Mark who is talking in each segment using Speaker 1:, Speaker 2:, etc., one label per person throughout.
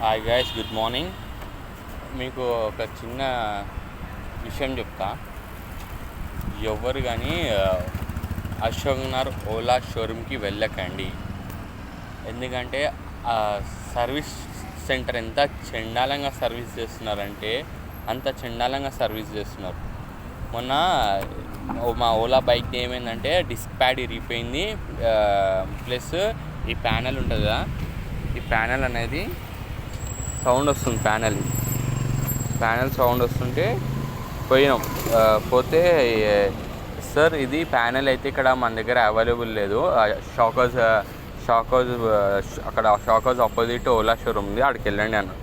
Speaker 1: Hi guys, good morning. మీకు ఒక చిన్న విషయం చెప్తా. ఎవరు కానీ అశోక్ నగర్ ఓలా షోరూమ్కి వెళ్ళకండి. ఎందుకంటే సర్వీస్ సెంటర్ ఎంత చండాలంగా సర్వీస్ చేస్తున్నారంటే అంత చండాలంగా సర్వీస్ చేస్తున్నారు. మొన్న మా ఓలా బైక్ ఏమైందంటే డిస్క్ ప్యాడ్ ఇరిగిపోయింది. ప్లస్ ఈ ప్యానెల్ ఉంటుంది కదా, ఈ ప్యానెల్ అనేది సౌండ్ వస్తుంది. ప్యానెల్ సౌండ్ వస్తుంటే పోయినాం. పోతే సార్ ఇది ప్యానెల్ అయితే ఇక్కడ మన దగ్గర అవైలబుల్ లేదు. షాకర్స్ అక్కడ షాకర్స్ ఆపోజిట్ ఓలా షోరూమ్ ఉంది, అక్కడికి వెళ్ళండి అన్నాడు.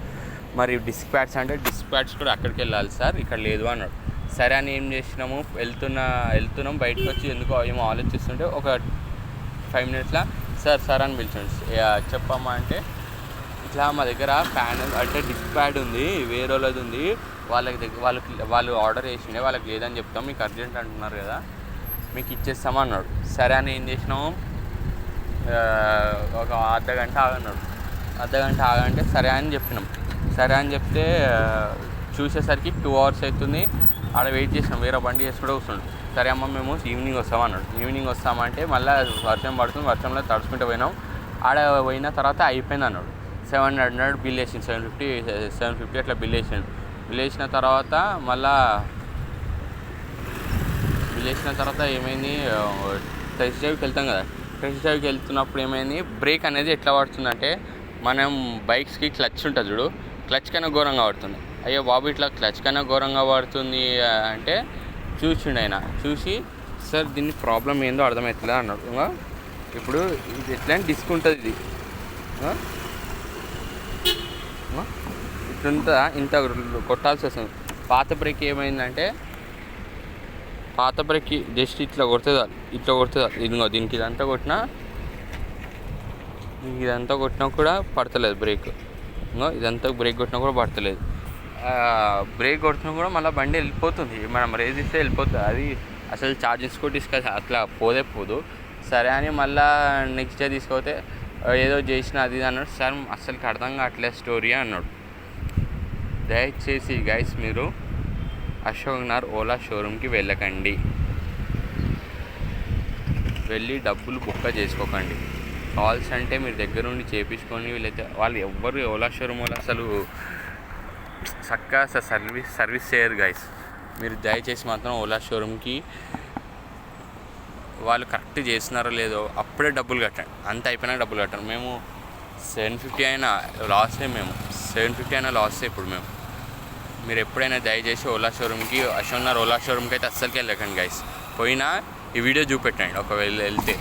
Speaker 1: మరి డిస్క్ ప్యాడ్స్ అంటే డిస్క్ ప్యాడ్స్ కూడా అక్కడికి వెళ్ళాలి సార్, ఇక్కడ లేదు అన్నాడు. సరే అని ఏం చేసినాము, వెళ్తున్నాం బయటకు వచ్చి ఎందుకో ఏమో ఆలోచిస్తుంటే ఒక 5 minutesలో సార్ అని పిలిచాడు. చెప్పమ్మా అంటే ఇట్లా మా దగ్గర ప్యానెల్ అంటే డిస్క్ ప్యాడ్ ఉంది, వేరే వాళ్ళది ఉంది, వాళ్ళు ఆర్డర్ చేసిండే వాళ్ళకి లేదని చెప్తాం, మీకు అర్జెంట్ అంటున్నారు కదా, మీకు ఇచ్చేస్తామన్నాడు. సరే అని ఏం చేసినాము, ఒక అర్ధగంట ఆగంటే సరే అని చెప్పినాం. సరే అని చెప్తే చూసేసరికి 2 hours అవుతుంది. ఆడ వెయిట్ చేసినాం, వేరే బండి చేసి కూడా కూర్చుండు. సరే అమ్మ మేము ఈవినింగ్ వస్తామన్నాడు. ఈవినింగ్ వస్తామంటే మళ్ళీ వర్షం పడుతుంది, వర్షంలో తడుచుకుంటూ పోయినాం. ఆడ పోయిన తర్వాత అయిపోయింది అన్నాడు. 700 బిల్ వేసిండు, 750 అట్లా బిల్ వేసిండు. బిల్ వేసిన తర్వాత ఏమైంది, టెస్ట్ డ్రైవ్కి వెళ్తాం కదా, టెస్ట్ డ్రైవ్కి వెళ్తున్నప్పుడు ఏమైంది, బ్రేక్ అనేది ఎట్లా పడుతుందంటే మనం బైక్స్కి క్లచ్ ఉంటుంది చూడు, క్లచ్ కన్నా ఘోరంగా పడుతుంది. అయ్యో బాబు ఇట్లా క్లచ్ కన్నా ఘోరంగా పడుతుంది అంటే చూసిండు ఆయన. చూసి సార్ దీన్ని ప్రాబ్లం ఏందో అర్థమవుతుందా అన్నాడు. ఇప్పుడు ఇది ఎట్లా డిస్క్ ఉంటుంది, ఇది ఇట్లుంటుందా, ఇంత కొట్టాల్సి వస్తుంది. పాత బ్రేక్ ఏమైందంటే, పాత బ్రేక్ జస్ట్ ఇట్లా కొడుతుందా, ఇదిగో దీనికి ఇదంతా కొట్టినా కూడా పడతలేదు బ్రేక్. ఇదంతా బ్రేక్ కొట్టినా కూడా పడతలేదు. బ్రేక్ కొడుతున్నా కూడా మళ్ళీ బండి వెళ్ళిపోతుంది, మనం రేజ్ ఇస్తే వెళ్ళిపోతుంది. అది అసలు ఛార్జింగ్ స్కూటీ అట్లా పోదు. సరే అని మళ్ళీ నెక్స్ట్ డే తీసుకపోతే ఏదో చేసిన అది అన్నాడు. సార్ అసలుకి అర్థం కావట్లేదు స్టోరీ అన్నాడు. దయచేసి గైస్ మీరు అశోక్ నగర్ ఓలా షోరూమ్కి వెళ్ళకండి, వెళ్ళి డబ్బులు బుక్క చేసుకోకండి. కాల్స్ అంటే మీరు దగ్గర నుండి చేయించుకొని వీళ్ళైతే వాళ్ళు ఎవ్వరు ఓలా షోరూమ్ వాళ్ళు అసలు చక్కగా సర్వీస్ చేయరు గైస్. మీరు దయచేసి మాత్రం ఓలా షోరూమ్కి వాళ్ళు కరెక్ట్ చేస్తున్నారో లేదో అప్పుడే డబ్బులు కట్టండి, అంత అయిపోయినా డబ్బులు కట్టండి. మేము 750 అయినా లాసే, 750 అయినా లాసే. ఇప్పుడు మీరు ఎప్పుడైనా దయచేసి ఓలా షోరూమ్కి, అశోక్ నగర్ ఓలా షోరూమ్కి అయితే అస్సలకి వెళ్ళకండి గైస్. పోయినా ఈ వీడియో చూపెట్టండి ఒకవేళ వెళ్తే.